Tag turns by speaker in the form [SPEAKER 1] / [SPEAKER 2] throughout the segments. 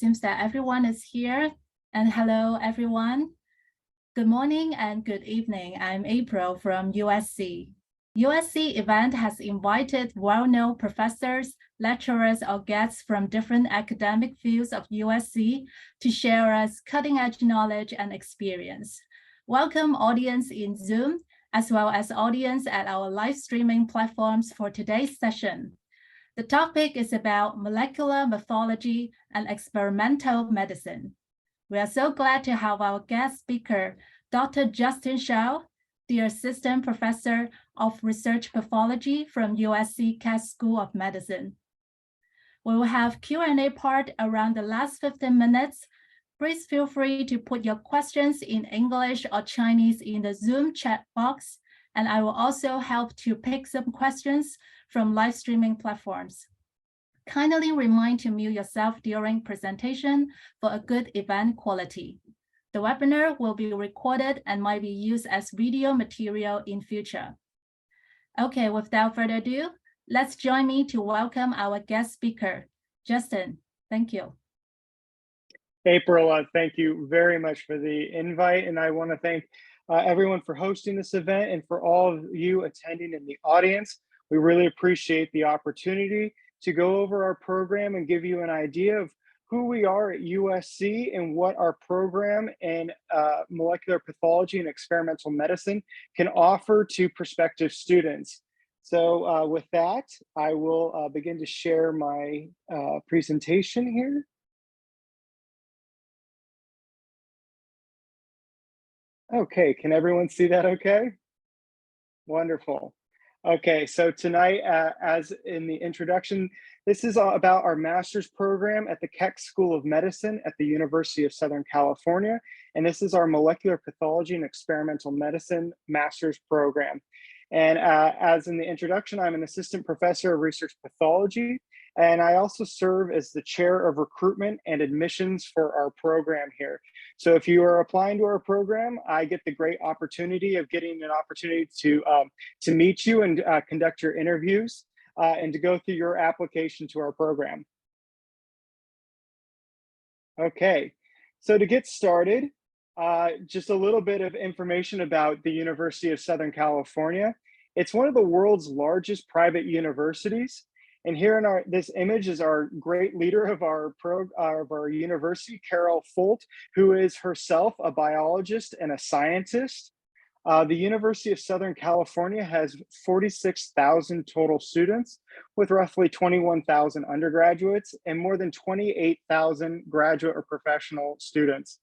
[SPEAKER 1] seems that everyone is here. And hello, everyone. Good morning and good evening. I'm April from USC. USC event has invited well-known professors, lecturers, or guests from different academic fields of USC to share us cutting-edge knowledge and experience. Welcome audience in Zoom, as well as audience at our live streaming platforms for today's session. The topic is about molecular pathology and experimental medicine. We are so glad to have our guest speaker, Dr. Justin Schaal, the Assistant Professor of Research Pathology from USC Keck School of Medicine. We will have Q&A part around the last 15 minutes. Please feel free to put your questions in English or Chinese in the Zoom chat box, and I will also help to pick some questions from live streaming platforms. Kindly remind to mute yourself during presentation for a good event quality. The webinar will be recorded and might be used as video material in future. Okay, without further ado, let's join me to welcome our guest speaker, Justin. Thank you.
[SPEAKER 2] April, thank you very much for the invite, and I want to thank everyone for hosting this event and for all of you attending in the audience. We really appreciate the opportunity to go over our program and give you an idea of who we are at USC and what our program in molecular pathology and experimental medicine can offer to prospective students. So with that, I will begin to share my presentation here. Okay, can everyone see that okay? Wonderful. Okay, so tonight, as in the introduction, this is all about our master's program at the Keck School of Medicine at the University of Southern California. And this is our molecular pathology and experimental medicine master's program. And as in the introduction, I'm an assistant professor of research pathology, and I also serve as the chair of recruitment and admissions for our program here. So if you are applying to our program, I get the great opportunity of getting an opportunity to meet you and conduct your interviews and to go through your application to our program. Okay, so to get started, just a little bit of information about the University of Southern California. It's one of the world's largest private universities. And here in this image is our great leader of our university, Carol Folt, who is herself a biologist and a scientist. The University of Southern California has 46,000 total students, with roughly 21,000 undergraduates and more than 28,000 graduate or professional students.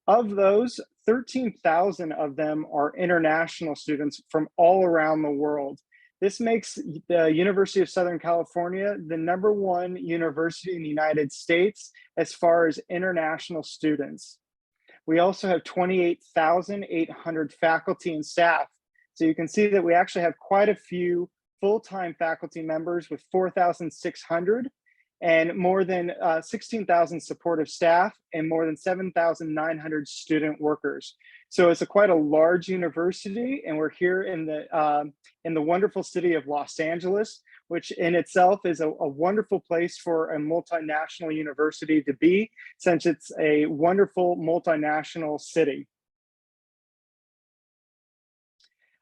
[SPEAKER 2] Of those, 13,000 of them are international students from all around the world. This makes the University of Southern California the #1 university in the United States as far as international students. We also have 28,800 faculty and staff. So you can see that we actually have quite a few full-time faculty members with 4,600 and more than 16,000 supportive staff and more than 7,900 student workers. So it's quite a large university, and we're here in the wonderful city of Los Angeles, which in itself is a wonderful place for a multinational university to be, since it's a wonderful multinational city.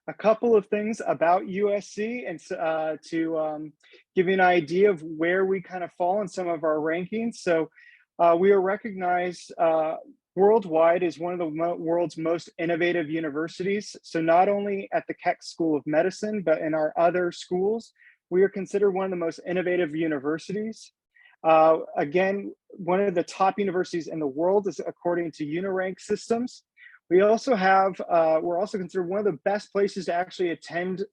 [SPEAKER 2] A couple of things about USC, and to give you an idea of where we kind of fall in some of our rankings. So we are recognized worldwide as one of the world's most innovative universities. So not only at the Keck School of Medicine, but in our other schools, we are considered one of the most innovative universities. Again, one of the top universities in the world is according to UniRank systems. We also have, we're also considered one of the best places to actually attend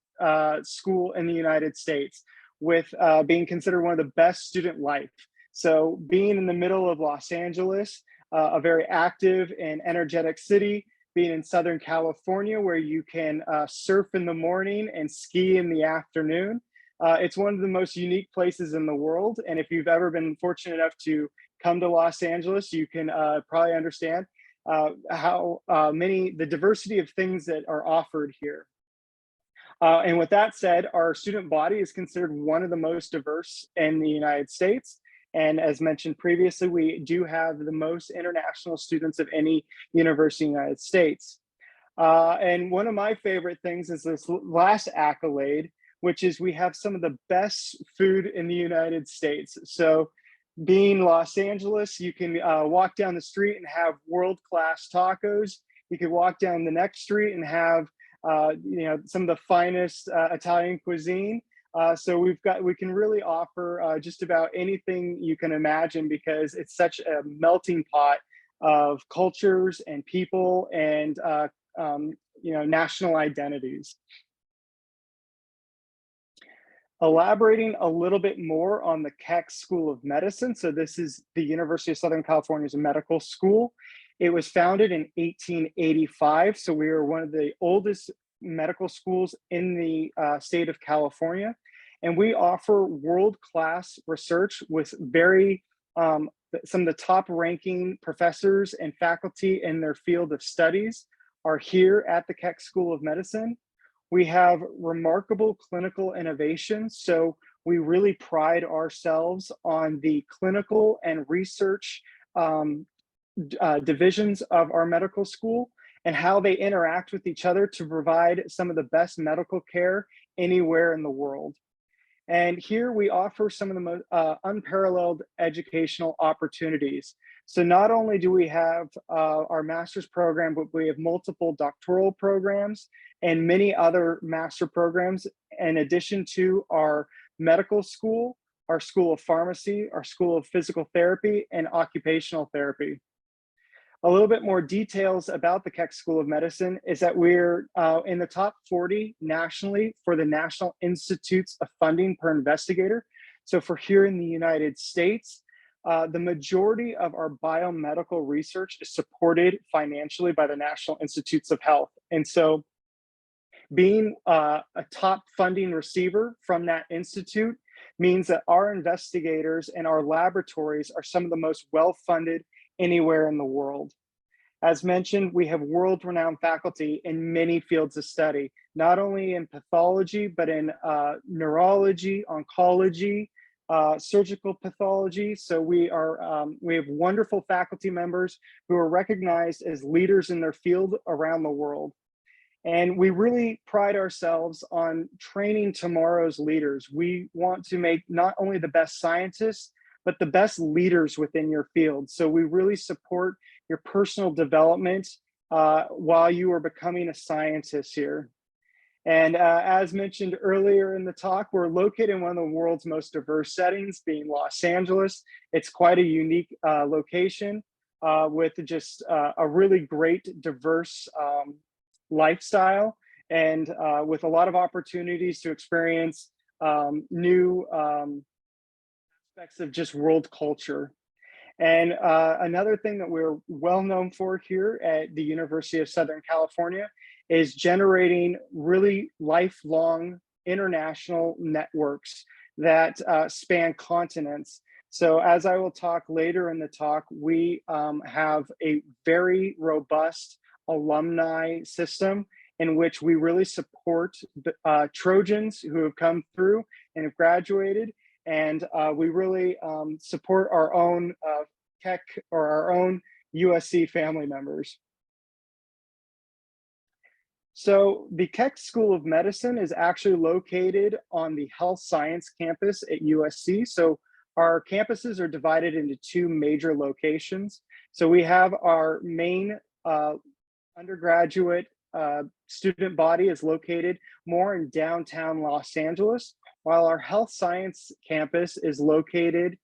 [SPEAKER 2] school in the United States, with being considered one of the best student life. So being in the middle of Los Angeles, a very active and energetic city, being in Southern California where you can surf in the morning and ski in the afternoon. It's one of the most unique places in the world. And if you've ever been fortunate enough to come to Los Angeles, you can probably understand how the diversity of things that are offered here. And with that said, our student body is considered one of the most diverse in the United States. And as mentioned previously, we do have the most international students of any university in the United States. And one of my favorite things is this last accolade, which is we have some of the best food in the United States. So being Los Angeles, you can walk down the street and have world-class tacos. You could walk down the next street and have some of the finest Italian cuisine. So we can really offer just about anything you can imagine, because it's such a melting pot of cultures and people and national identities. Elaborating a little bit more on the Keck School of Medicine. So this is the University of Southern California's medical school. It was founded in 1885. So we are one of the oldest medical schools in the state of California. And we offer world-class research with some of the top ranking professors and faculty in their field of studies are here at the Keck School of Medicine. We have remarkable clinical innovations. So we really pride ourselves on the clinical and research divisions of our medical school and how they interact with each other to provide some of the best medical care anywhere in the world. And here we offer some of the most unparalleled educational opportunities. So not only do we have our master's program, but we have multiple doctoral programs and many other master programs, in addition to our medical school, our school of pharmacy, our school of physical therapy, and occupational therapy. A little bit more details about the Keck School of Medicine is that we're in the top 40 nationally for the National Institutes of Funding per investigator. So for here in the United States, the majority of our biomedical research is supported financially by the National Institutes of Health. And so being a top funding receiver from that institute means that our investigators and our laboratories are some of the most well-funded anywhere in the world. As mentioned, we have world-renowned faculty in many fields of study, not only in pathology, but in neurology, oncology, surgical pathology. So we have wonderful faculty members who are recognized as leaders in their field around the world. And we really pride ourselves on training tomorrow's leaders. We want to make not only the best scientists, but the best leaders within your field. So we really support your personal development while you are becoming a scientist here. And as mentioned earlier in the talk, we're located in one of the world's most diverse settings, being Los Angeles. It's quite a unique location with just a really great, diverse lifestyle, and with a lot of opportunities to experience new aspects of just world culture. And another thing that we're well known for here at the University of Southern California is generating really lifelong international networks that span continents. So as I will talk later in the talk, we have a very robust alumni system in which we really support the Trojans who have come through and have graduated. And we really support our own Keck or our own USC family members. So the Keck School of Medicine is actually located on the health science campus at USC. So our campuses are divided into two major locations. So we have our main undergraduate student body is located more in downtown Los Angeles, while our health science campus is located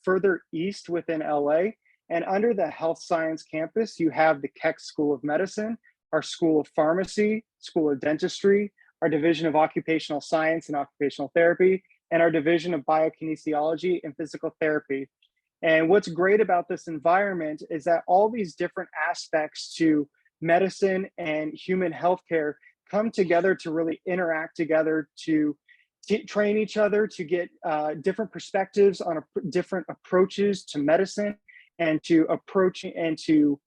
[SPEAKER 2] further east within LA. And under the health science campus, you have the Keck School of Medicine, our School of Pharmacy, School of Dentistry, our Division of Occupational Science and Occupational Therapy, and our Division of Biokinesiology and Physical Therapy. And what's great about this environment is that all these different aspects to medicine and human healthcare come together to really interact together to train each other, to get different perspectives on different approaches to medicine and to approach and to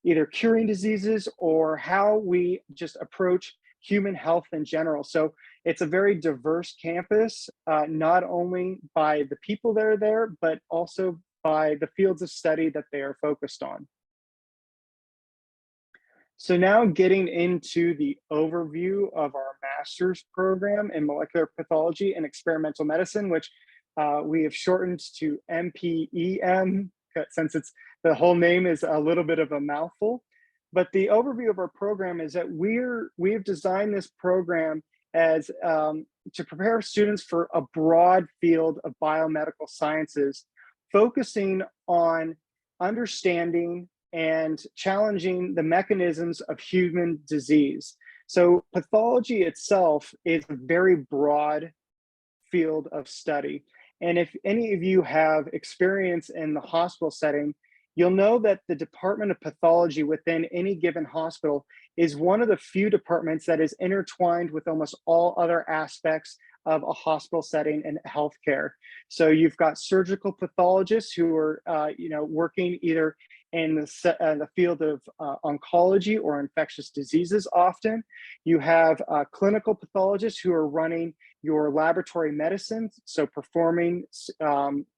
[SPEAKER 2] either curing diseases or how we just approach human health in general. So it's a very diverse campus, not only by the people that are there, but also by the fields of study that they are focused on. So now getting into the overview of our master's program in molecular pathology and experimental medicine, which we have shortened to MPEM, since the whole name is a little bit of a mouthful. But the overview of our program is that we've designed this program as to prepare students for a broad field of biomedical sciences, focusing on understanding and challenging the mechanisms of human disease. So pathology itself is a very broad field of study. And if any of you have experience in the hospital setting, you'll know that the Department of Pathology within any given hospital is one of the few departments that is intertwined with almost all other aspects of a hospital setting and healthcare. So you've got surgical pathologists who are, working either in the field of oncology or infectious diseases often. You have clinical pathologists who are running your laboratory medicine, so performing,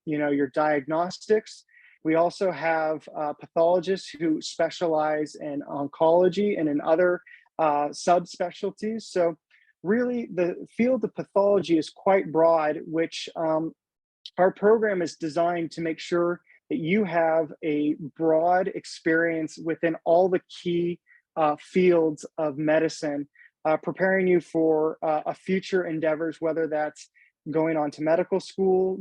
[SPEAKER 2] your diagnostics. We also have pathologists who specialize in oncology and in other subspecialties. So really the field of pathology is quite broad, which our program is designed to make sure that you have a broad experience within all the key fields of medicine, preparing you for future endeavors, whether that's going on to medical school,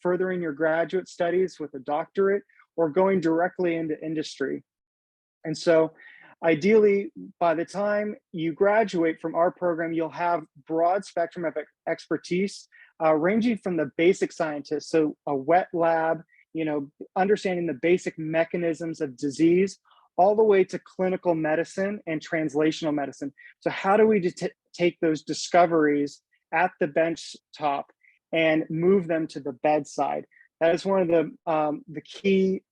[SPEAKER 2] furthering your graduate studies with a doctorate, or going directly into industry. And so ideally, by the time you graduate from our program, you'll have broad spectrum of expertise, ranging from the basic scientists, so a wet lab, understanding the basic mechanisms of disease, all the way to clinical medicine and translational medicine. So how do we take those discoveries at the bench top and move them to the bedside? That is one of the key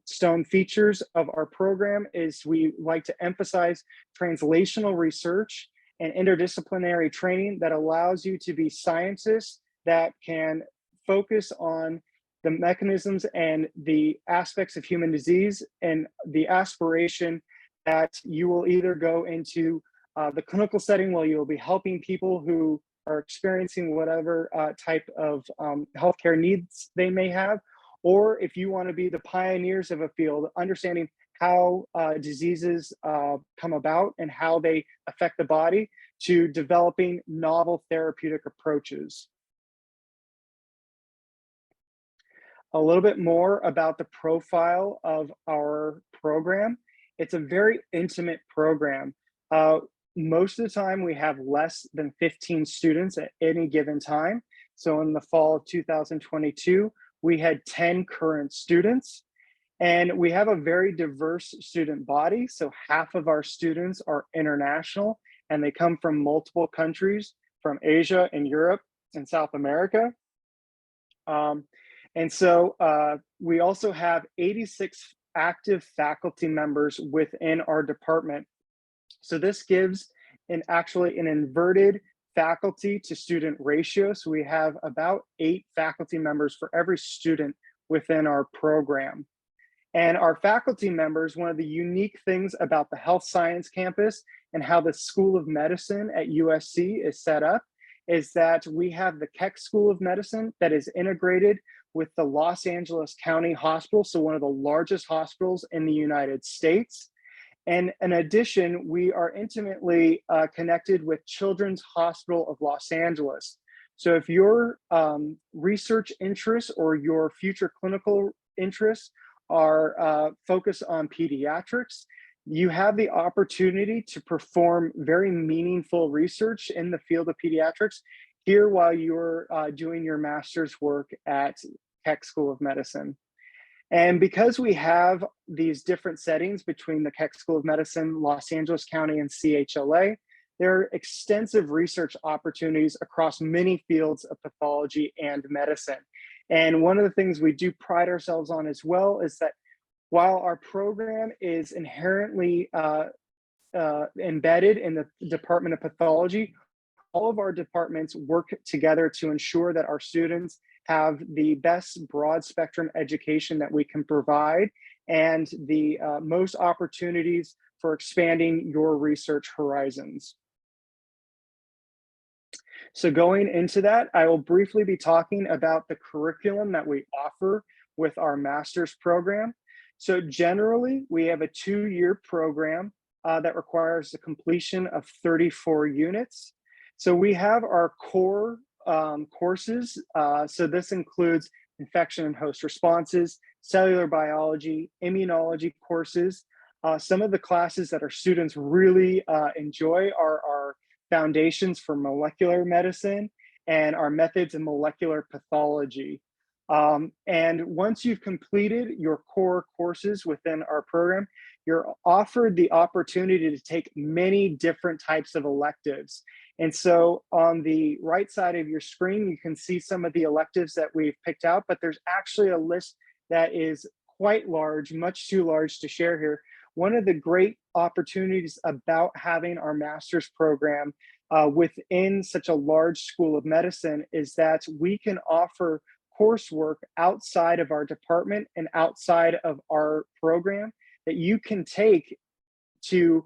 [SPEAKER 2] stone features of our program. Is we like to emphasize translational research and interdisciplinary training that allows you to be scientists that can focus on the mechanisms and the aspects of human disease, and the aspiration that you will either go into the clinical setting where you'll be helping people who are experiencing whatever type of healthcare needs they may have, or if you want to be the pioneers of a field, understanding how diseases come about and how they affect the body, to developing novel therapeutic approaches. A little bit more about the profile of our program. It's a very intimate program. Most of the time we have less than 15 students at any given time. So in the fall of 2022, we had 10 current students, and we have a very diverse student body. So half of our students are international, and they come from multiple countries, from Asia and Europe and South America. And so we also have 86 active faculty members within our department. So this gives actually an inverted faculty to student ratio. So we have about 8 faculty members for every student within our program. And our faculty members, one of the unique things about the health science campus and how the School of Medicine at USC is set up, is that we have the Keck School of Medicine that is integrated with the Los Angeles County Hospital, so one of the largest hospitals in the United States. And in addition, we are intimately connected with Children's Hospital of Los Angeles. So if your research interests or your future clinical interests are focused on pediatrics, you have the opportunity to perform very meaningful research in the field of pediatrics here while you're doing your master's work at Keck School of Medicine. And because we have these different settings between the Keck School of Medicine, Los Angeles County, and CHLA, there are extensive research opportunities across many fields of pathology and medicine. And one of the things we do pride ourselves on as well is that while our program is inherently embedded in the Department of Pathology. All of our departments work together to ensure that our students have the best broad spectrum education that we can provide and the most opportunities for expanding your research horizons. So going into that, I will briefly be talking about the curriculum that we offer with our master's program. So generally, we have a 2-year program that requires the completion of 34 units. So we have our core courses. So this includes infection and host responses, cellular biology, immunology courses. Some of the classes that our students really enjoy are our foundations for molecular medicine and our methods in molecular pathology. And once you've completed your core courses within our program, you're offered the opportunity to take many different types of electives. And so on the right side of your screen, you can see some of the electives that we've picked out, but there's actually a list that is quite large, much too large to share here. One of the great opportunities about having our master's program within such a large school of medicine is that we can offer coursework outside of our department and outside of our program that you can take to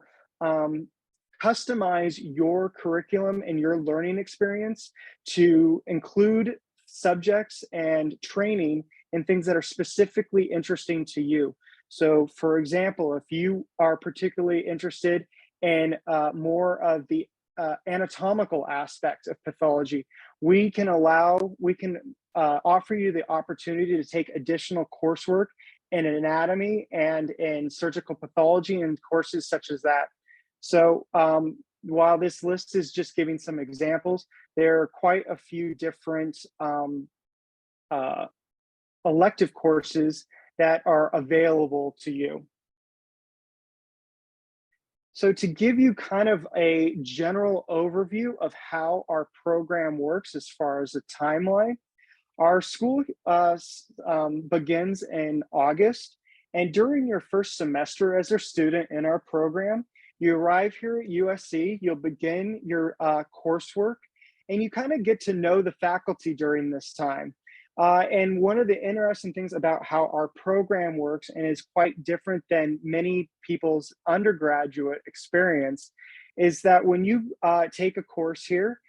[SPEAKER 2] customize your curriculum and your learning experience to include subjects and training and things that are specifically interesting to you. So for example, if you are particularly interested in more of the anatomical aspect of pathology, we can offer you the opportunity to take additional coursework in anatomy and in surgical pathology and courses such as that. So while this list is just giving some examples, there are quite a few different elective courses that are available to you. So to give you kind of a general overview of how our program works as far as the timeline, our school begins in August, and during your first semester as a student in our program, you arrive here at USC, you'll begin your coursework, and you kind of get to know the faculty during this time. And one of the interesting things about how our program works, and is quite different than many people's undergraduate experience, is that when you take a course here,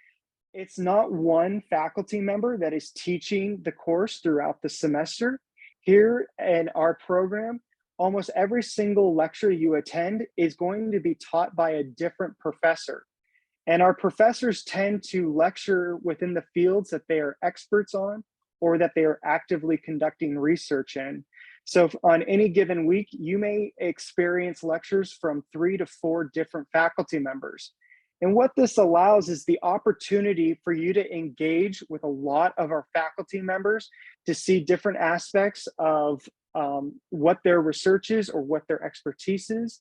[SPEAKER 2] it's not one faculty member that is teaching the course throughout the semester. Here in our program, almost every single lecture you attend is going to be taught by a different professor. And our professors tend to lecture within the fields that they are experts on or that they are actively conducting research in. So on any given week, you may experience lectures from 3 to 4 different faculty members. And what this allows is the opportunity for you to engage with a lot of our faculty members to see different aspects of what their research is or what their expertise is.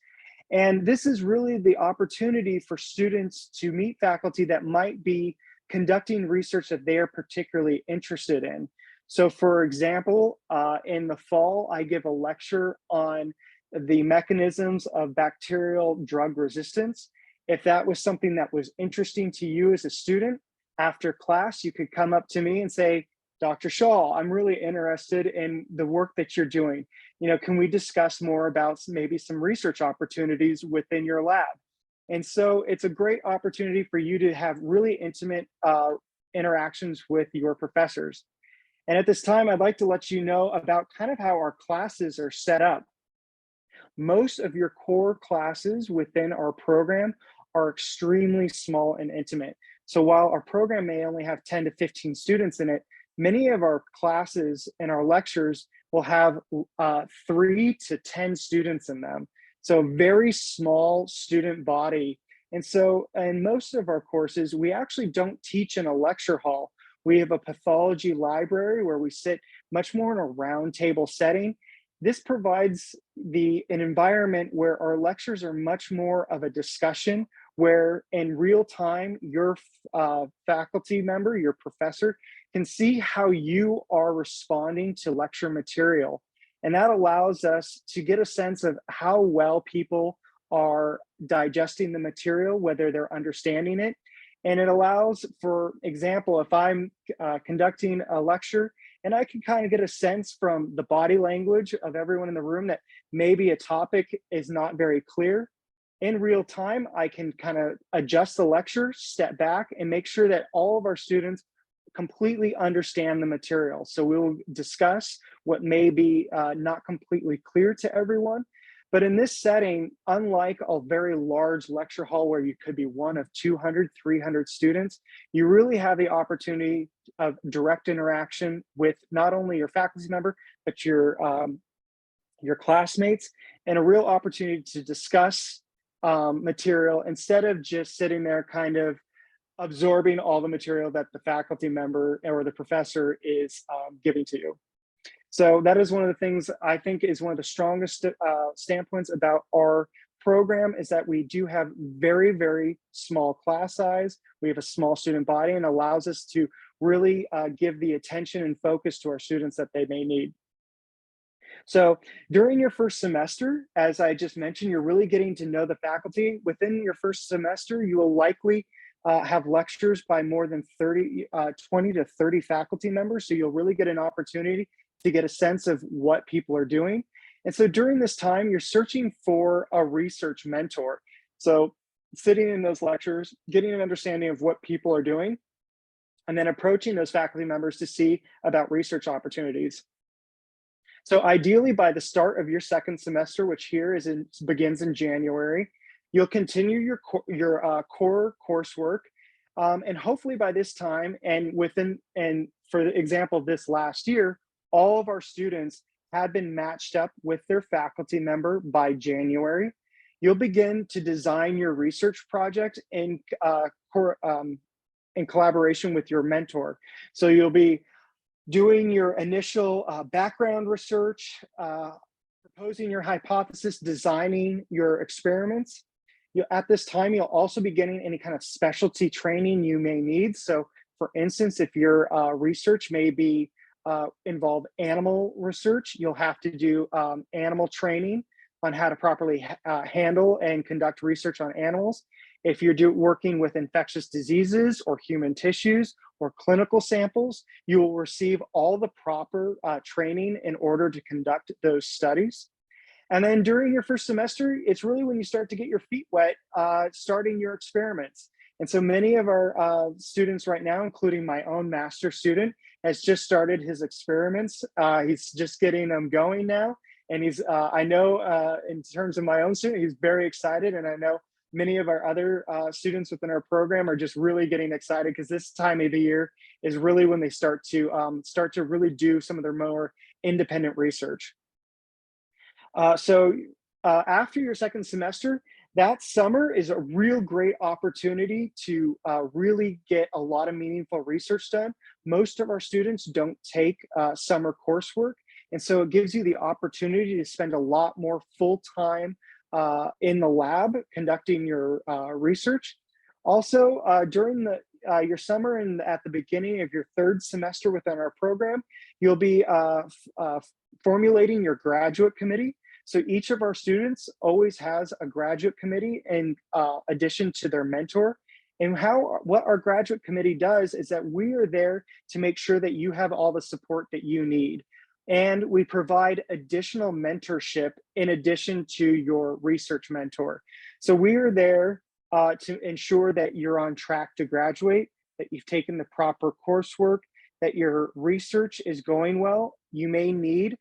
[SPEAKER 2] And this is really the opportunity for students to meet faculty that might be conducting research that they are particularly interested in. So for example, in the fall, I give a lecture on the mechanisms of bacterial drug resistance. If that was something that was interesting to you as a student, after class, you could come up to me and say, Dr. Schaal, I'm really interested in the work that you're doing. You know, can we discuss more about maybe some research opportunities within your lab? And so it's a great opportunity for you to have really intimate interactions with your professors. And at this time, I'd like to let you know about kind of how our classes are set up. Most of your core classes within our program are extremely small and intimate. So while our program may only have 10 to 15 students in it, many of our classes and our lectures will have 3 to 10 students in them. So very small student body. And so in most of our courses, we actually don't teach in a lecture hall. We have a pathology library where we sit much more in a round table setting. This provides an environment where our lectures are much more of a discussion, where in real time, your faculty member, your professor, can see how you are responding to lecture material. And that allows us to get a sense of how well people are digesting the material, whether they're understanding it. And it allows, for example, if I'm conducting a lecture and I can kind of get a sense from the body language of everyone in the room that maybe a topic is not very clear, in real time, I can kind of adjust the lecture, step back, and make sure that all of our students completely understand the material. So we'll discuss what may be not completely clear to everyone. But in this setting, unlike a very large lecture hall where you could be one of 200, 300 students, you really have the opportunity of direct interaction with not only your faculty member, but your classmates, and a real opportunity to discuss material instead of just sitting there kind of absorbing all the material that the faculty member or the professor is giving to you. So that is one of the things I think is one of the strongest standpoints about our program, is that we do have very, very small class size. We have a small student body, and allows us to really give the attention and focus to our students that they may need. So during your first semester, as I just mentioned, you're really getting to know the faculty. Within your first semester, you will likely have lectures by more than 20 to 30 faculty members. So you'll really get an opportunity to get a sense of what people are doing. And so during this time, you're searching for a research mentor. So sitting in those lectures, getting an understanding of what people are doing, and then approaching those faculty members to see about research opportunities. So ideally, by the start of your second semester, which here begins in January, you'll continue your core coursework, and hopefully by this time, and for the example of this last year, all of our students had been matched up with their faculty member by January. You'll begin to design your research project in collaboration with your mentor. So you'll be doing your initial background research, proposing your hypothesis, designing your experiments. At this time, you'll also be getting any kind of specialty training you may need. So for instance, if your research may involve animal research, you'll have to do animal training on how to properly handle and conduct research on animals. If you're working with infectious diseases or human tissues or clinical samples, you will receive all the proper training in order to conduct those studies. And then during your first semester, it's really when you start to get your feet wet, starting your experiments. And so many of our students right now, including my own master student, has just started his experiments. He's just getting them going now. And I know in terms of my own student, he's very excited. And I know many of our other students within our program are just really getting excited, because this time of the year is really when they start to really do some of their more independent research. So after your second semester, that summer is a real great opportunity to really get a lot of meaningful research done. Most of our students don't take summer coursework, and so it gives you the opportunity to spend a lot more full time in the lab conducting your research. Also, during your summer and at the beginning of your third semester within our program, you'll be formulating your graduate committee. So each of our students always has a graduate committee in addition to their mentor. And what our graduate committee does is that we are there to make sure that you have all the support that you need. And we provide additional mentorship in addition to your research mentor. So we are there to ensure that you're on track to graduate, that you've taken the proper coursework, that your research is going well. You may need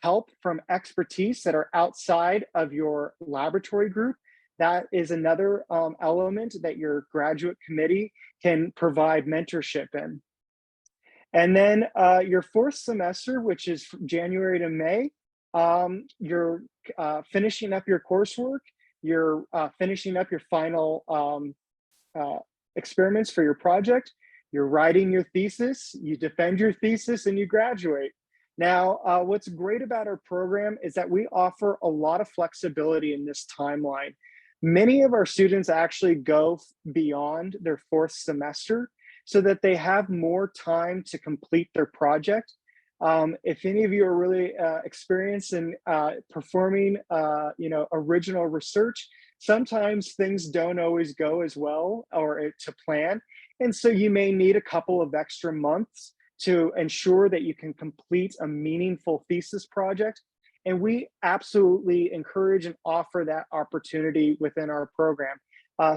[SPEAKER 2] help from expertise that are outside of your laboratory group. That is another element that your graduate committee can provide mentorship in. And then your fourth semester, which is from January to May, you're finishing up your coursework, you're finishing up your final experiments for your project, you're writing your thesis, you defend your thesis, and you graduate. Now, what's great about our program is that we offer a lot of flexibility in this timeline. Many of our students actually go beyond their fourth semester so that they have more time to complete their project. If any of you are really experienced in performing, original research, sometimes things don't always go as well or to plan. And so you may need a couple of extra months to ensure that you can complete a meaningful thesis project. And we absolutely encourage and offer that opportunity within our program.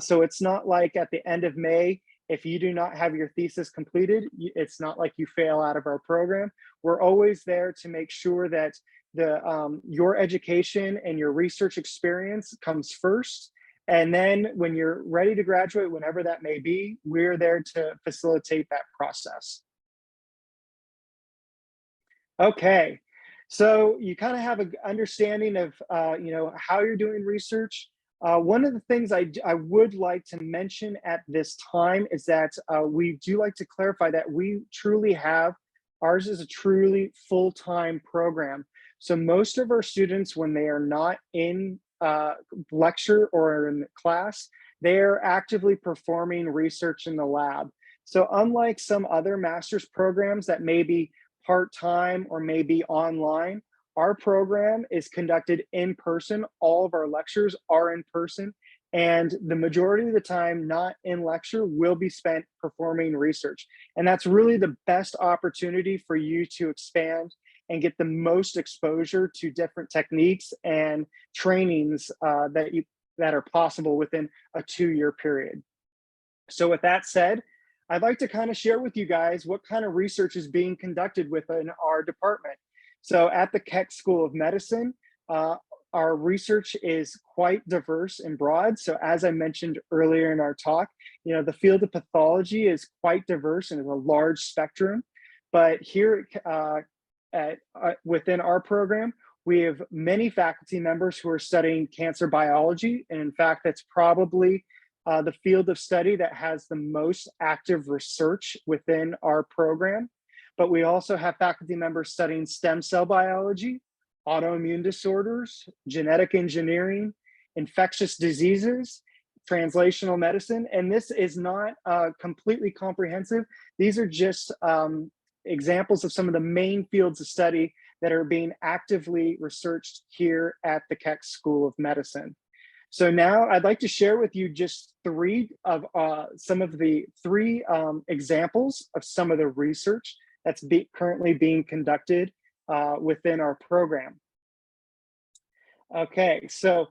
[SPEAKER 2] So it's not like at the end of May, if you do not have your thesis completed, it's not like you fail out of our program. We're always there to make sure that your education and your research experience comes first. And then when you're ready to graduate, whenever that may be, we're there to facilitate that process. Okay, so you kind of have an understanding of how you're doing research. One of the things I would like to mention at this time is that we do like to clarify that we truly have, ours is a truly full-time program. So most of our students, when they are not in lecture or in class, they are actively performing research in the lab. So unlike some other master's programs that may be part-time or maybe online, our program is conducted in person. All of our lectures are in person, and the majority of the time not in lecture will be spent performing research. And that's really the best opportunity for you to expand and get the most exposure to different techniques and trainings that are possible within a 2-year period. So with that said, I'd like to kind of share with you guys what kind of research is being conducted within our department. So at the Keck School of Medicine, our research is quite diverse and broad. So as I mentioned earlier in our talk, the field of pathology is quite diverse and is a large spectrum. But here within our program, we have many faculty members who are studying cancer biology. And in fact, that's probably the field of study that has the most active research within our program. But we also have faculty members studying stem cell biology, autoimmune disorders, genetic engineering, infectious diseases, translational medicine. And this is not completely comprehensive. These are just examples of some of the main fields of study that are being actively researched here at the Keck School of Medicine. So now I'd like to share with you just some of the three examples of some of the research that's currently being conducted within our program. Okay, so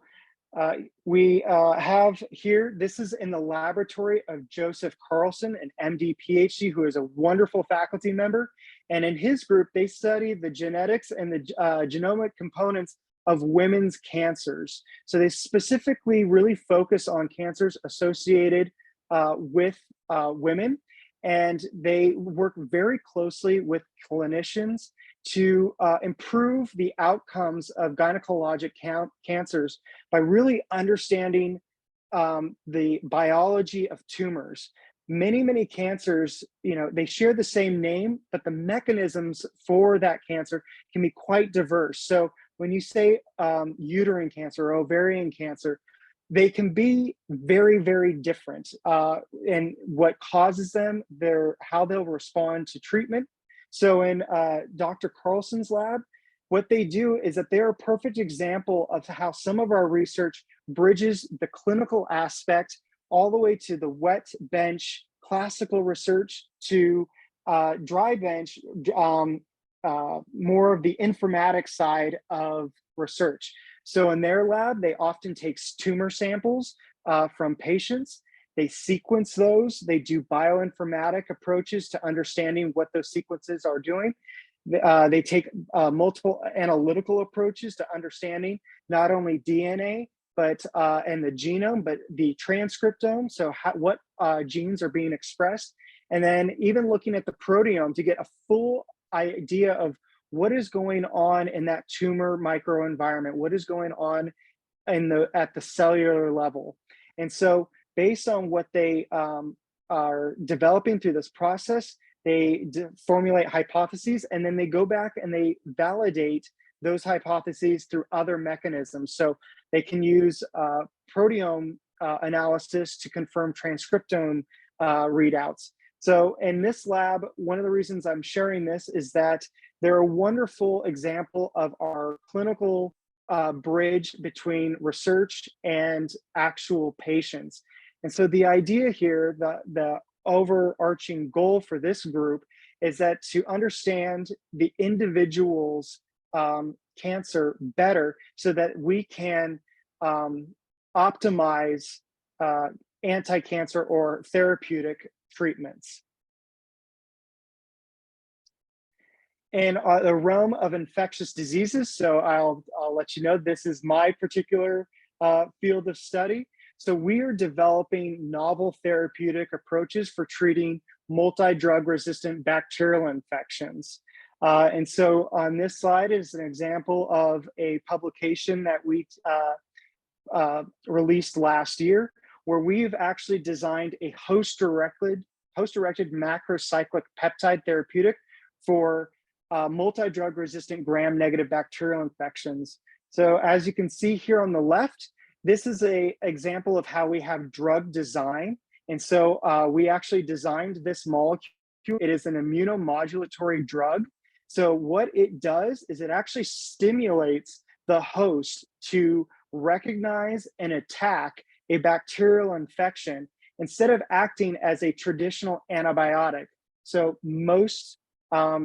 [SPEAKER 2] we have here, this is in the laboratory of Joseph Carlson, an MD, PhD, who is a wonderful faculty member. And in his group, they study the genetics and the genomic components of women's cancers. So they specifically really focus on cancers associated with women, and they work very closely with clinicians to improve the outcomes of gynecologic cancers by really understanding the biology of tumors. Many cancers, they share the same name, but the mechanisms for that cancer can be quite diverse. So when you say uterine cancer or ovarian cancer, they can be very different in what causes them, how they'll respond to treatment. So in Dr. Carlson's lab, what they do is that they're a perfect example of how some of our research bridges the clinical aspect all the way to the wet bench classical research to dry bench, more of the informatics side of research. So in their lab, they often take tumor samples from patients. They sequence those. They do bioinformatic approaches to understanding what those sequences are doing. They take multiple analytical approaches to understanding not only DNA, but and the genome, but the transcriptome. So what genes are being expressed. And then even looking at the proteome to get a full idea of what is going on in that tumor microenvironment, what is going on at the cellular level. And so based on what they are developing through this process, they formulate hypotheses, and then they go back and they validate those hypotheses through other mechanisms. So they can use proteome analysis to confirm transcriptome readouts. So in this lab, one of the reasons I'm sharing this is that they're a wonderful example of our clinical bridge between research and actual patients. And so the idea here, the overarching goal for this group is that to understand the individual's cancer better so that we can optimize anti-cancer or therapeutic treatments. In the realm of infectious diseases, so I'll let you know, this is my particular field of study. So we are developing novel therapeutic approaches for treating multi-drug resistant bacterial infections. And so on this slide is an example of a publication that we released last year, where we've actually designed a host-directed macrocyclic peptide therapeutic for multi-drug resistant gram-negative bacterial infections. So as you can see here on the left, this is an example of how we have drug design. And so we actually designed this molecule. It is an immunomodulatory drug. So what it does is it actually stimulates the host to recognize and attack a bacterial infection instead of acting as a traditional antibiotic. So most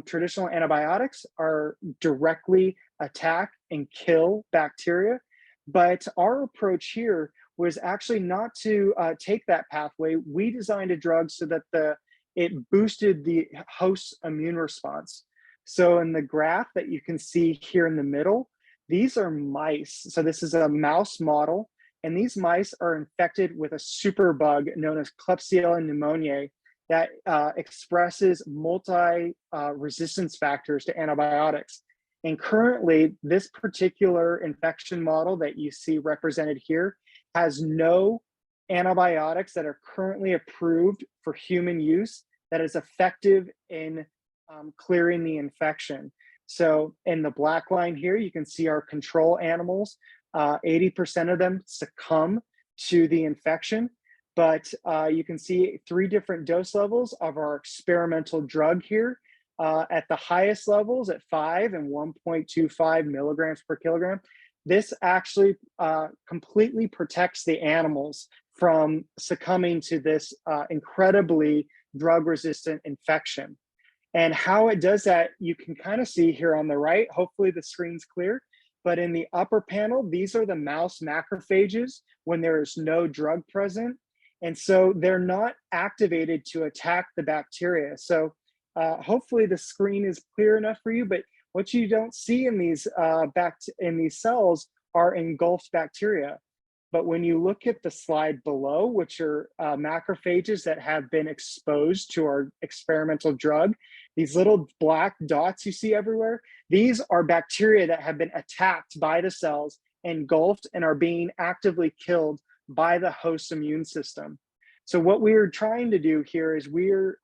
[SPEAKER 2] traditional antibiotics are directly attack and kill bacteria, but our approach here was actually not to take that pathway. We designed a drug so that it boosted the host's immune response. So in the graph that you can see here in the middle, these are mice. So this is a mouse model, and these mice are infected with a superbug known as Klebsiella pneumoniae that expresses multi-resistance factors to antibiotics. And currently, this particular infection model that you see represented here has no antibiotics that are currently approved for human use that is effective in clearing the infection. So in the black line here, you can see our control animals. 80% of them succumb to the infection, but you can see 3 different dose levels of our experimental drug here. At the highest levels at 5 and 1.25 milligrams per kilogram, this actually completely protects the animals from succumbing to this incredibly drug-resistant infection. And how it does that, you can kind of see here on the right. Hopefully the screen's clear. But in the upper panel, these are the mouse macrophages when there is no drug present. And so they're not activated to attack the bacteria. So hopefully the screen is clear enough for you, but what you don't see in these cells are engulfed bacteria. But when you look at the slide below, which are macrophages that have been exposed to our experimental drug, these little black dots you see everywhere, these are bacteria that have been attacked by the cells, engulfed, and are being actively killed by the host immune system. So what we're trying to do here is we're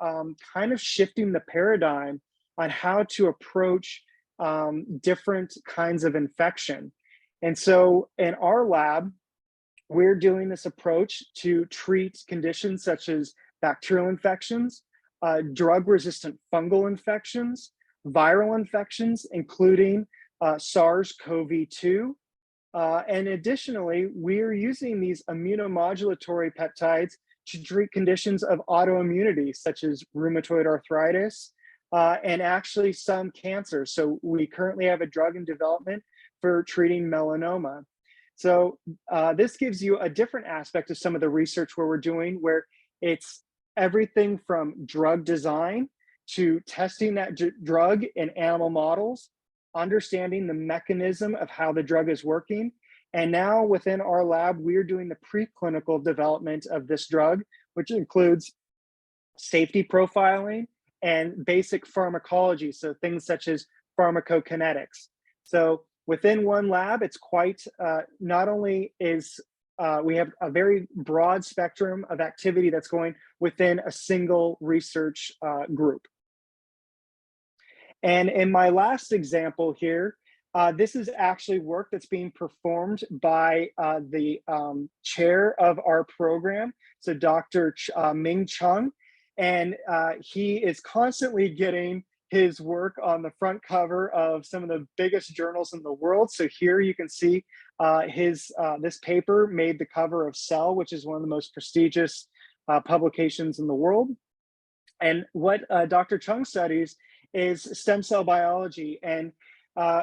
[SPEAKER 2] kind of shifting the paradigm on how to approach different kinds of infection. And so in our lab, we're doing this approach to treat conditions such as bacterial infections, drug-resistant fungal infections, viral infections, including SARS-CoV-2. And additionally, we're using these immunomodulatory peptides to treat conditions of autoimmunity, such as rheumatoid arthritis, and actually some cancers. So we currently have a drug in development for treating melanoma. So this gives you a different aspect of some of the research where we're doing, where it's everything from drug design to testing that drug in animal models, understanding the mechanism of how the drug is working. And now within our lab, we're doing the preclinical development of this drug, which includes safety profiling and basic pharmacology. So things such as pharmacokinetics. So within one lab, it's quite, not only is we have a very broad spectrum of activity that's going within a single research group. And in my last example here, this is actually work that's being performed by the chair of our program, so Dr. Ming Chung. And he is constantly getting his work on the front cover of some of the biggest journals in the world. So here you can see this paper made the cover of Cell, which is one of the most prestigious publications in the world. And what Dr. Chung studies is stem cell biology, and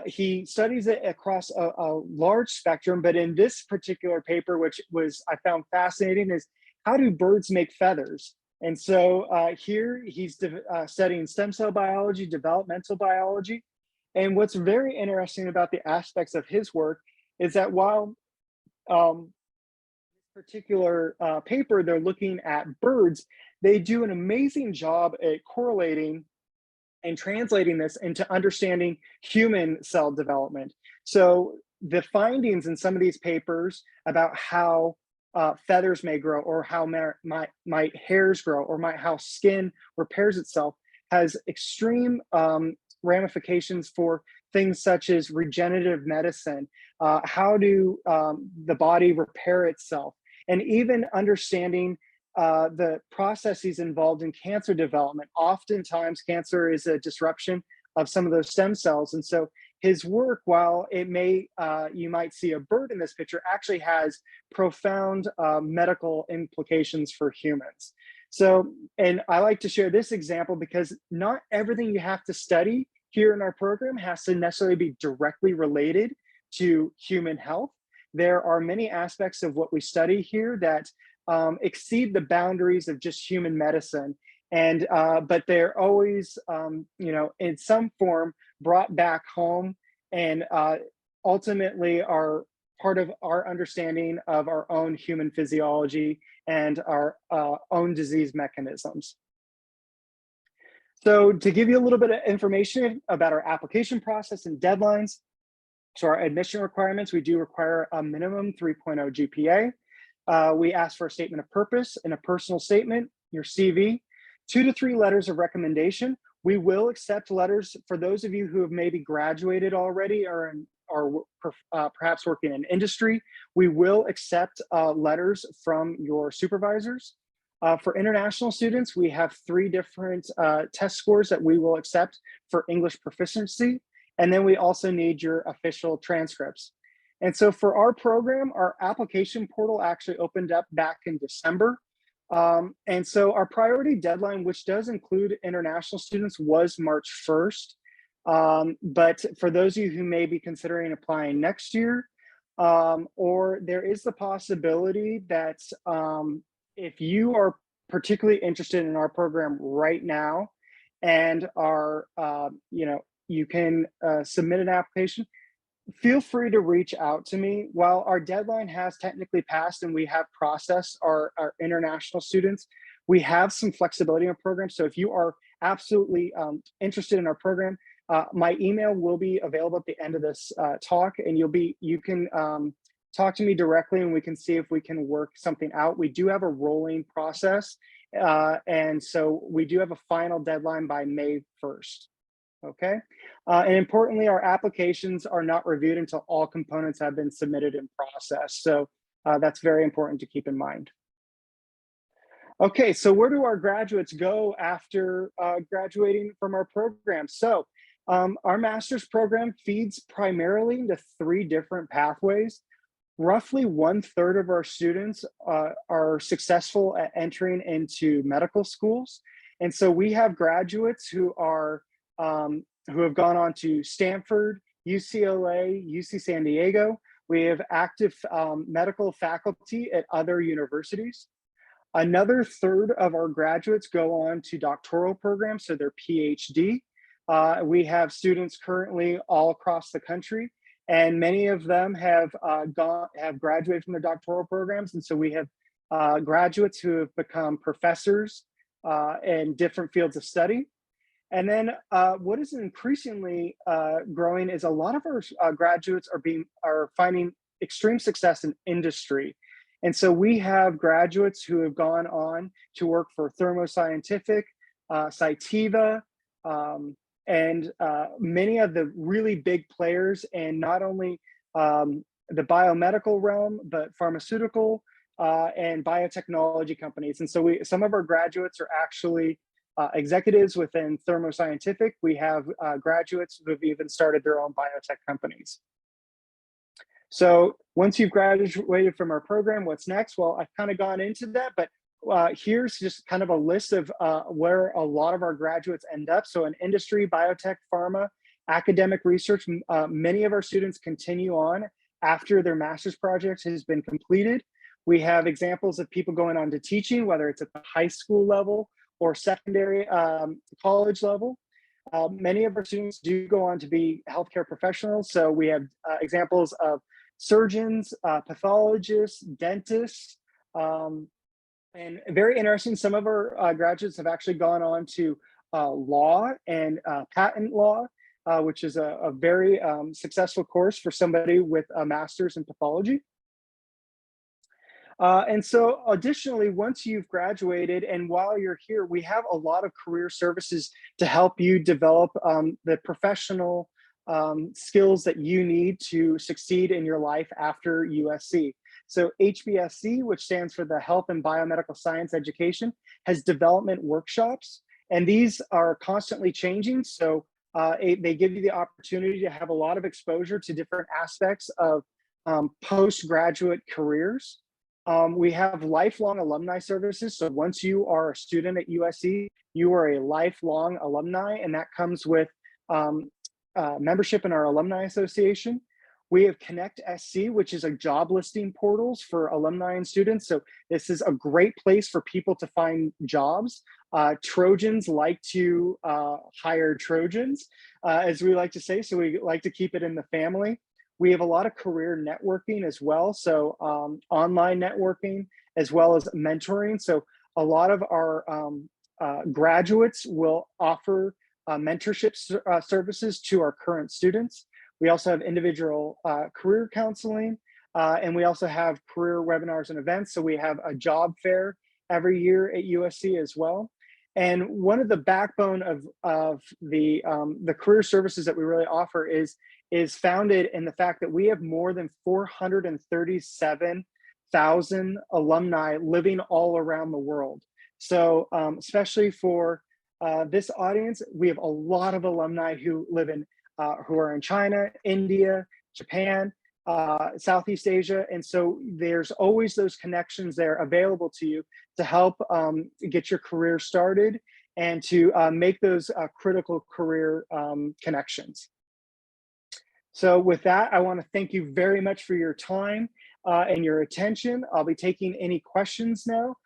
[SPEAKER 2] he studies it across a large spectrum. But in this particular paper, which I found fascinating, is how do birds make feathers? And so here he's studying stem cell biology, developmental biology. And what's very interesting about the aspects of his work is that while particular paper, they're looking at birds, they do an amazing job at correlating and translating this into understanding human cell development. So the findings in some of these papers about how feathers may grow, or how might hairs grow, or how skin repairs itself, has extreme ramifications for things such as regenerative medicine, how do the body repair itself, and even understanding the processes involved in cancer development. Oftentimes, cancer is a disruption of some of those stem cells. And so his work, while it may, you might see a bird in this picture, actually has profound medical implications for humans. So, and I like to share this example because not everything you have to study here in our program has to necessarily be directly related to human health. There are many aspects of what we study here that exceed the boundaries of just human medicine, and but they're always, in some form brought back home, and ultimately are part of our understanding of our own human physiology and our own disease mechanisms. So to give you a little bit of information about our application process and deadlines, so our admission requirements, we do require a minimum 3.0 GPA. We ask for a statement of purpose and a personal statement, your CV, 2 to 3 letters of recommendation. We will accept letters for those of you who have maybe graduated already or perhaps working in industry. We will accept letters from your supervisors. For international students, we have 3 different test scores that we will accept for English proficiency. And then we also need your official transcripts. And so for our program, our application portal actually opened up back in December. And so our priority deadline, which does include international students, was March 1st. But for those of you who may be considering applying next year, or there is the possibility that if you are particularly interested in our program right now and are, you can submit an application, feel free to reach out to me. While our deadline has technically passed and we have processed our international students, we have some flexibility in our program. So if you are absolutely interested in our program, my email will be available at the end of this talk, and you can talk to me directly and we can see if we can work something out. We do have a rolling process, and so we do have a final deadline by May 1st. Okay. And importantly, our applications are not reviewed until all components have been submitted and processed. So that's very important to keep in mind. Okay, so where do our graduates go after graduating from our program? So our master's program feeds primarily into 3 different pathways. Roughly 1/3 of our students are successful at entering into medical schools. And so we have graduates who have gone on to Stanford, UCLA, UC San Diego. We have active medical faculty at other universities. Another third of our graduates go on to doctoral programs, so their PhD. We have students currently all across the country, and many of them have graduated from their doctoral programs. And so we have graduates who have become professors in different fields of study. And then what is increasingly growing is a lot of our graduates are finding extreme success in industry. And so we have graduates who have gone on to work for Thermo Scientific, Cytiva, and many of the really big players in not only the biomedical realm, but pharmaceutical, and biotechnology companies. And so some of our graduates are actually executives within Thermo Scientific. We have graduates who have even started their own biotech companies. So once you've graduated from our program, what's next? Well, I've kind of gone into that, but here's just kind of a list of where a lot of our graduates end up. So in industry, biotech, pharma, academic research, many of our students continue on after their master's project has been completed. We have examples of people going on to teaching, whether it's at the high school level or secondary college level. Many of our students do go on to be healthcare professionals. So we have examples of surgeons, pathologists, dentists, and very interesting, some of our graduates have actually gone on to law and patent law, which is a very successful course for somebody with a master's in pathology. And so additionally, once you've graduated and while you're here, we have a lot of career services to help you develop the professional skills that you need to succeed in your life after USC. So HBSC, which stands for the Health and Biomedical Science Education, has development workshops, and these are constantly changing. So they give you the opportunity to have a lot of exposure to different aspects of postgraduate careers. We have lifelong alumni services. So once you are a student at USC, you are a lifelong alumni, and that comes with membership in our alumni association. We have Connect SC, which is a job listing portals for alumni and students. So this is a great place for people to find jobs. Trojans like to hire Trojans, as we like to say. So we like to keep it in the family. We have a lot of career networking as well. So online networking, as well as mentoring. So a lot of our graduates will offer mentorship services to our current students. We also have individual career counseling, and we also have career webinars and events. So we have a job fair every year at USC as well. And one of the backbone of the career services that we really offer is founded in the fact that we have more than 437,000 alumni living all around the world. So especially for this audience, we have a lot of alumni who live in who are in China, India, Japan, Southeast Asia. And so there's always those connections there available to you to help get your career started and to make those critical career connections. So with that, I want to thank you very much for your time and your attention. I'll be taking any questions now.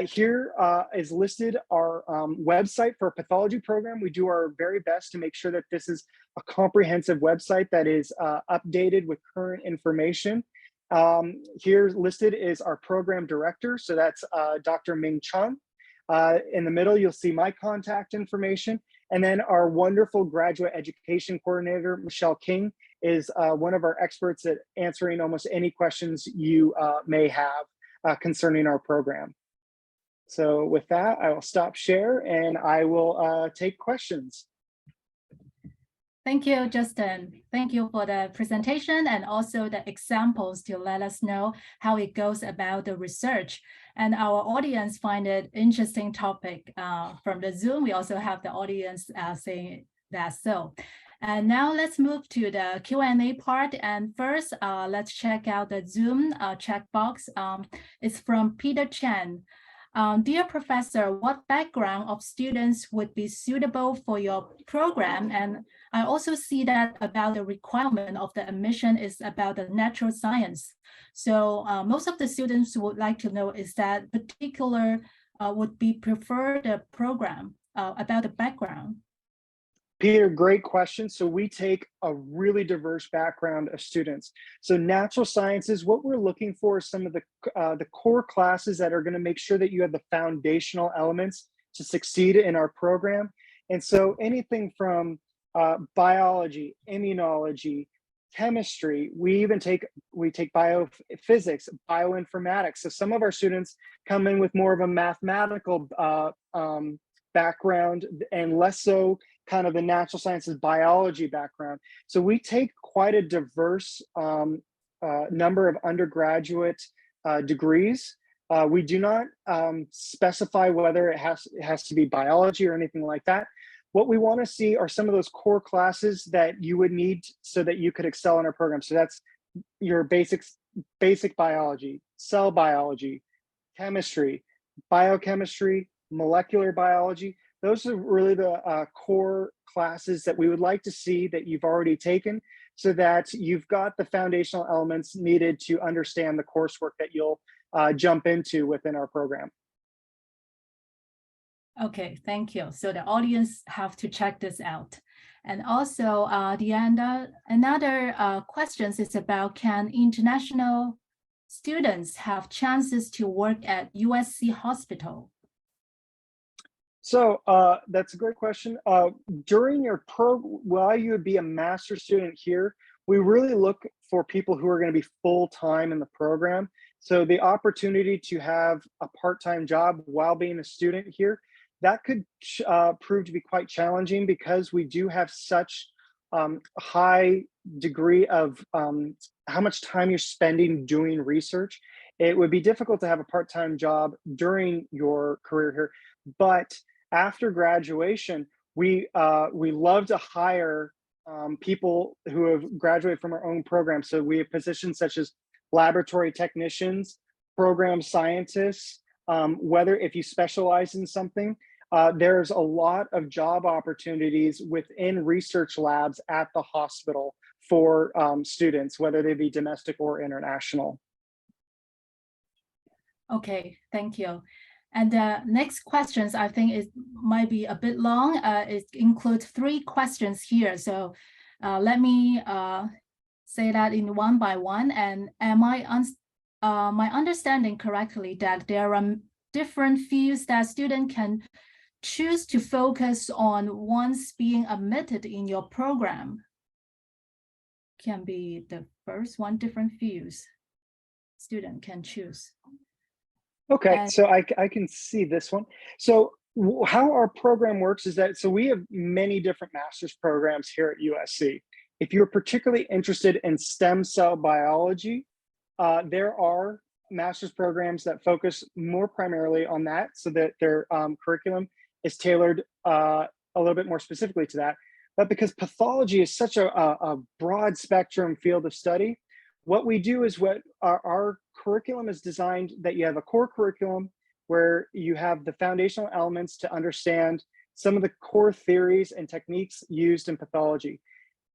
[SPEAKER 2] Here is listed our website for our pathology program. We do our very best to make sure that this is a comprehensive website that is updated with current information. Here listed is our program director. So that's Dr. Ming Chung. In the middle, you'll see my contact information. And then our wonderful graduate education coordinator, Michelle King, is one of our experts at answering almost any questions you may have concerning our program. So with that, I will stop share and I will take questions.
[SPEAKER 1] Thank you, Justin. Thank you for the presentation and also the examples to let us know how it goes about the research. And our audience find it interesting topic from the Zoom. We also have the audience saying that so. And now let's move to the Q&A part. And first, let's check out the Zoom checkbox. It's from Peter Chen. Dear Professor, what background of students would be suitable for your program? And I also see that about the requirement of the admission is about the natural science. So most of the students would like to know is that particular would be preferred program about the background.
[SPEAKER 2] Peter, great question. So we take a really diverse background of students. So natural sciences, what we're looking for is some of the core classes that are going to make sure that you have the foundational elements to succeed in our program. And so anything from biology, immunology, chemistry, we take biophysics, bioinformatics. So some of our students come in with more of a mathematical background and less so kind of the natural sciences biology background. So we take quite a diverse number of undergraduate degrees. We do not specify whether it has to be biology or anything like that. What we want to see are some of those core classes that you would need so that you could excel in our program. So that's your basic biology, cell biology, chemistry, biochemistry, molecular biology. Those are really the core classes that we would like to see that you've already taken, so that you've got the foundational elements needed to understand the coursework that you'll jump into within our program.
[SPEAKER 1] Okay, thank you. So the audience have to check this out. And also another questions is about, can international students have chances to work at USC hospital?
[SPEAKER 2] So that's a great question. During your while you would be a master's student here, we really look for people who are going to be full-time in the program. So the opportunity to have a part-time job while being a student here, that could prove to be quite challenging, because we do have such high degree of how much time you're spending doing research. It would be difficult to have a part-time job during your career here, but after graduation, we love to hire people who have graduated from our own program. So we have positions such as laboratory technicians, program scientists. Whether if you specialize in something, there's a lot of job opportunities within research labs at the hospital for students, whether they be domestic or international.
[SPEAKER 1] Okay, thank you. And the next questions, I think it might be a bit long. It includes 3 questions here. So let me say that in one by one. And am I my understanding correctly that there are different fields that students can choose to focus on once being admitted in your program? Can be the first one, different fields student can choose.
[SPEAKER 2] Okay, so I can see this one. So how our program works is that, so we have many different master's programs here at USC. If you're particularly interested in stem cell biology, there are master's programs that focus more primarily on that, so that their curriculum is tailored a little bit more specifically to that. But because pathology is such a broad spectrum field of study, what we do is what our curriculum is designed, that you have a core curriculum where you have the foundational elements to understand some of the core theories and techniques used in pathology.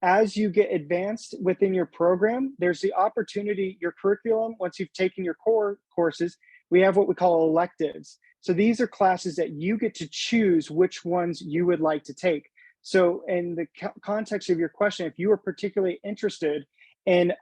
[SPEAKER 2] As you get advanced within your program, there's the opportunity, your curriculum, once you've taken your core courses, we have what we call electives. So these are classes that you get to choose which ones you would like to take. So in the context of your question, if you are particularly interested in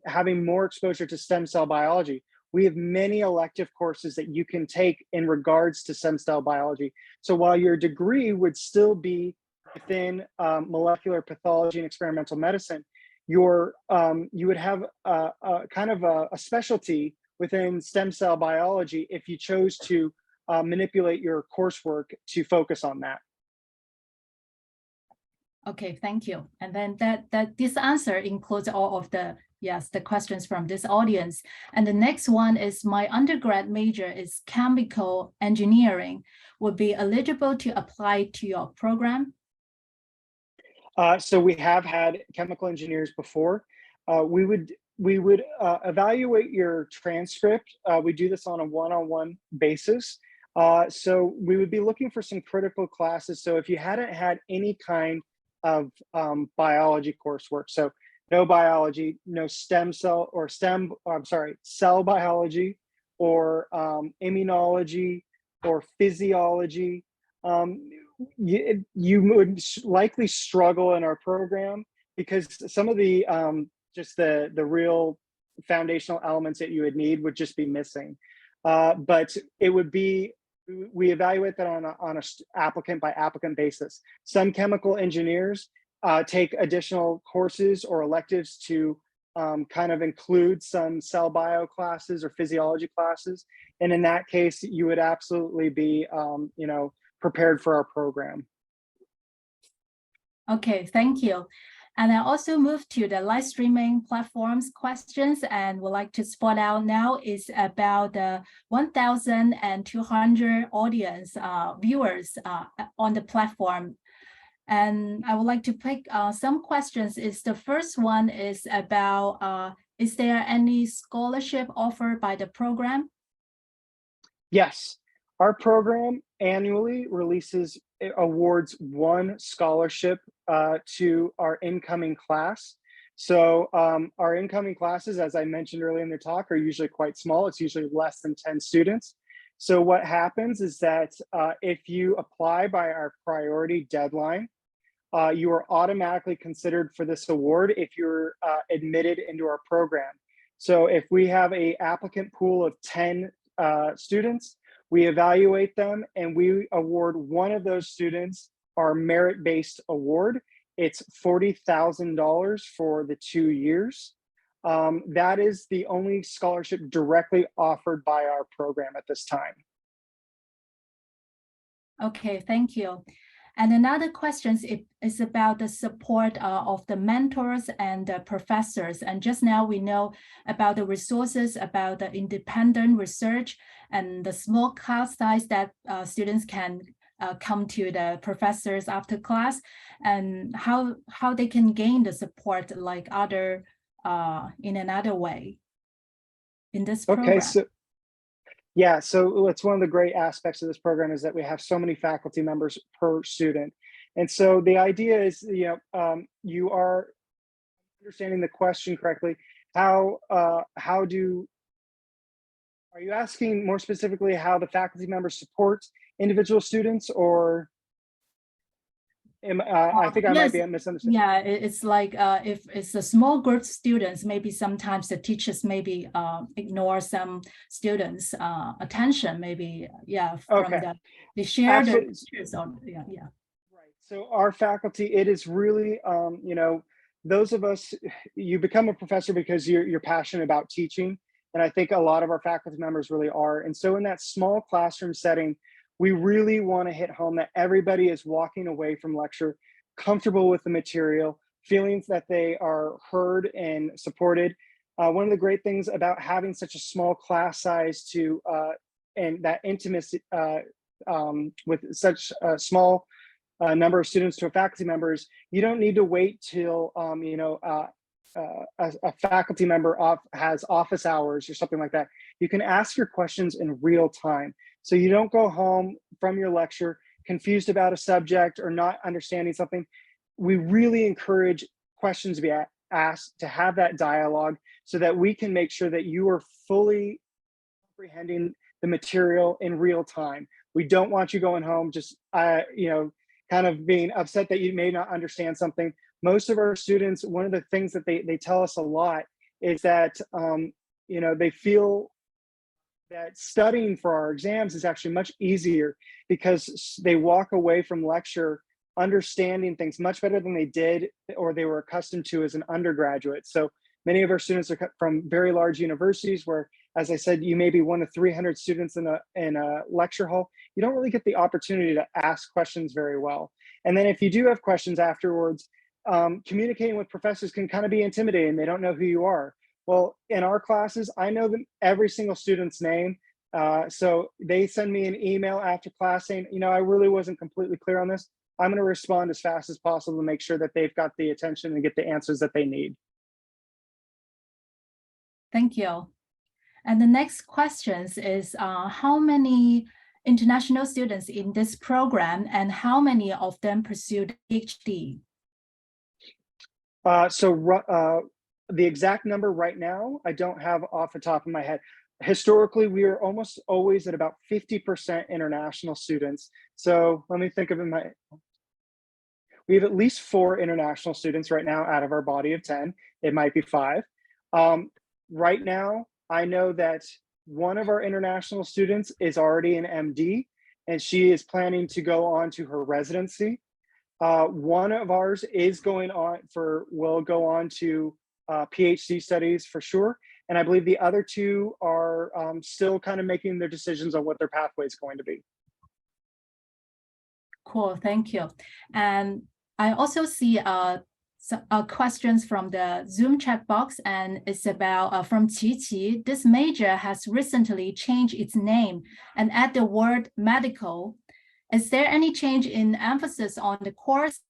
[SPEAKER 2] having more exposure to stem cell biology, we have many elective courses that you can take in regards to stem cell biology. So while your degree would still be within molecular pathology and experimental medicine, you would have a kind of a specialty within stem cell biology if you chose to manipulate your coursework to focus on that.
[SPEAKER 1] Okay, thank you. And then that this answer includes all of the questions from this audience. And the next one is, my undergrad major is chemical engineering, would be eligible to apply to your program?
[SPEAKER 2] So we have had chemical engineers before. We would evaluate your transcript. We do this on a one-on-one basis. So we would be looking for some critical classes. So if you hadn't had any kind of biology coursework, so no biology, no cell biology, or immunology, or physiology, you would likely struggle in our program, because some of the just the real foundational elements that you would need would just be missing. But it would be, we evaluate that on a applicant by applicant basis. Some chemical engineers take additional courses or electives to kind of include some cell bio classes or physiology classes, and in that case, you would absolutely be prepared for our program.
[SPEAKER 1] Okay, thank you. And I also moved to the live streaming platforms questions, and would like to spot out now is about the 1,200 audience viewers on the platform. And I would like to pick some questions. The first one is about, is there any scholarship offered by the program?
[SPEAKER 2] Yes, our program annually releases awards one scholarship to our incoming class. So our incoming classes, as I mentioned earlier in the talk, are usually quite small. It's usually less than 10 students. So what happens is that if you apply by our priority deadline, you are automatically considered for this award if you're admitted into our program. So if we have a applicant pool of 10 students, we evaluate them and we award one of those students our merit-based award. It's $40,000 for the 2 years. That is the only scholarship directly offered by our program at this time.
[SPEAKER 1] Okay, thank you. And another question is about the support of the mentors and the professors. And just now we know about the resources, about the independent research and the small class size that students can come to the professors after class, and how they can gain the support like other in another way in this program.
[SPEAKER 2] Okay, yeah, so it's one of the great aspects of this program is that we have so many faculty members per student. And so the idea is, you are understanding the question correctly. Are you asking more specifically how the faculty members support individual students, or I think I might be misunderstanding.
[SPEAKER 1] Yeah, it's like if it's a small group of students, maybe sometimes the teachers maybe ignore some students' attention, maybe, yeah, from
[SPEAKER 2] Okay,
[SPEAKER 1] they share their pictures on, yeah.
[SPEAKER 2] Right. So our faculty, it is really, those of us, you become a professor because you're passionate about teaching. And I think a lot of our faculty members really are. And so in that small classroom setting, we really want to hit home that everybody is walking away from lecture comfortable with the material, feeling that they are heard and supported. One of the great things about having such a small class size and that intimacy with such a small number of students to a faculty members, you don't need to wait till a faculty member has office hours or something like that. You can ask your questions in real time. So you don't go home from your lecture confused about a subject or not understanding something. We really encourage questions to be asked, to have that dialogue so that we can make sure that you are fully comprehending the material in real time. We don't want you going home just, kind of being upset that you may not understand something. Most of our students, one of the things that they tell us a lot is that, they feel that studying for our exams is actually much easier because they walk away from lecture understanding things much better than they did or they were accustomed to as an undergraduate. So many of our students are from very large universities where, as I said, you may be one of 300 students in a lecture hall. You don't really get the opportunity to ask questions very well. And then if you do have questions afterwards, communicating with professors can kind of be intimidating. They don't know who you are. Well, in our classes, I know every single student's name. So they send me an email after class saying, I really wasn't completely clear on this. I'm going to respond as fast as possible to make sure that they've got the attention and get the answers that they need.
[SPEAKER 1] Thank you. And the next question is how many international students in this program and how many of them pursued PhD?
[SPEAKER 2] The exact number right now, I don't have off the top of my head. Historically, we are almost always at about 50% international students. So let me think of we have at least 4 international students right now out of our body of 10. It might be 5. Right now, I know that one of our international students is already an MD, and she is planning to go on to her residency. One of ours is will go on to PhD studies for sure. And I believe the other 2 are still kind of making their decisions on what their pathway is going to be.
[SPEAKER 1] Cool, thank you. And I also see questions from the Zoom chat box, and it's about from Qi Qi. This major has recently changed its name and add the word medical. Is there any change in emphasis on the course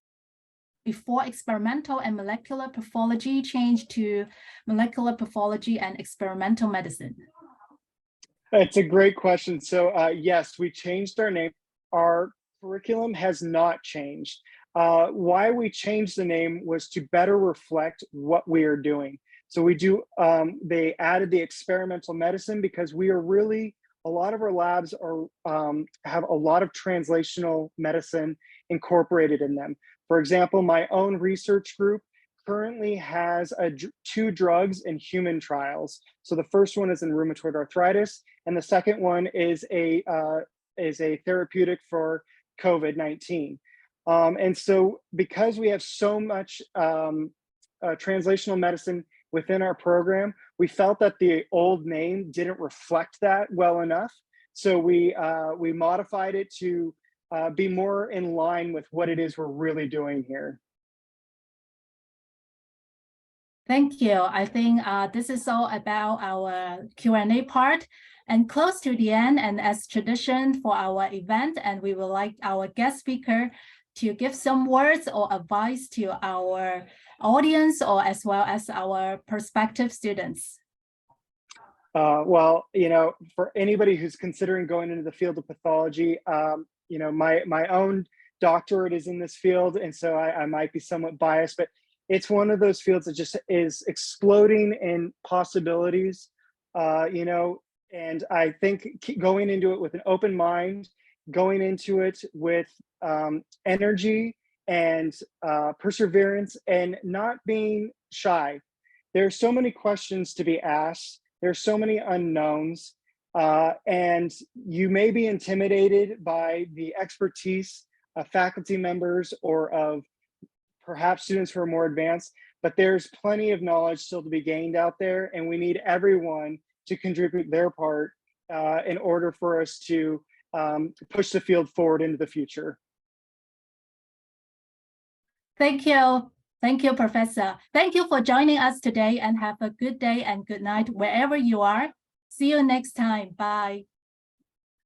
[SPEAKER 1] before experimental and molecular pathology changed to molecular pathology and experimental medicine?
[SPEAKER 2] It's a great question. So yes, we changed our name. Our curriculum has not changed. Why we changed the name was to better reflect what we are doing. So we do, they added the experimental medicine because we are really, a lot of our labs are have a lot of translational medicine incorporated in them. For example, my own research group currently has 2 drugs in human trials. So the first one is in rheumatoid arthritis, and the second one is a therapeutic for COVID-19. And so because we have so much translational medicine within our program, we felt that the old name didn't reflect that well enough. So we modified it to be more in line with what it is we're really doing here.
[SPEAKER 1] Thank you. I think this is all about our Q&A part, and close to the end, and as tradition for our event, and we would like our guest speaker to give some words or advice to our audience, or as well as our prospective students.
[SPEAKER 2] Well, you know, for anybody who's considering going into the field of pathology, you know, my own doctorate is in this field, and so I might be somewhat biased, but it's one of those fields that just is exploding in possibilities, you know, and I think going into it with an open mind, going into it with energy and perseverance, and not being shy. There are so many questions to be asked. There's so many unknowns, and you may be intimidated by the expertise of faculty members or of perhaps students who are more advanced, but there's plenty of knowledge still to be gained out there, and we need everyone to contribute their part in order for us to push the field forward into the future.
[SPEAKER 1] Thank you. Thank you, Professor. Thank you for joining us today, and have a good day and good night wherever you are. See you next time. Bye.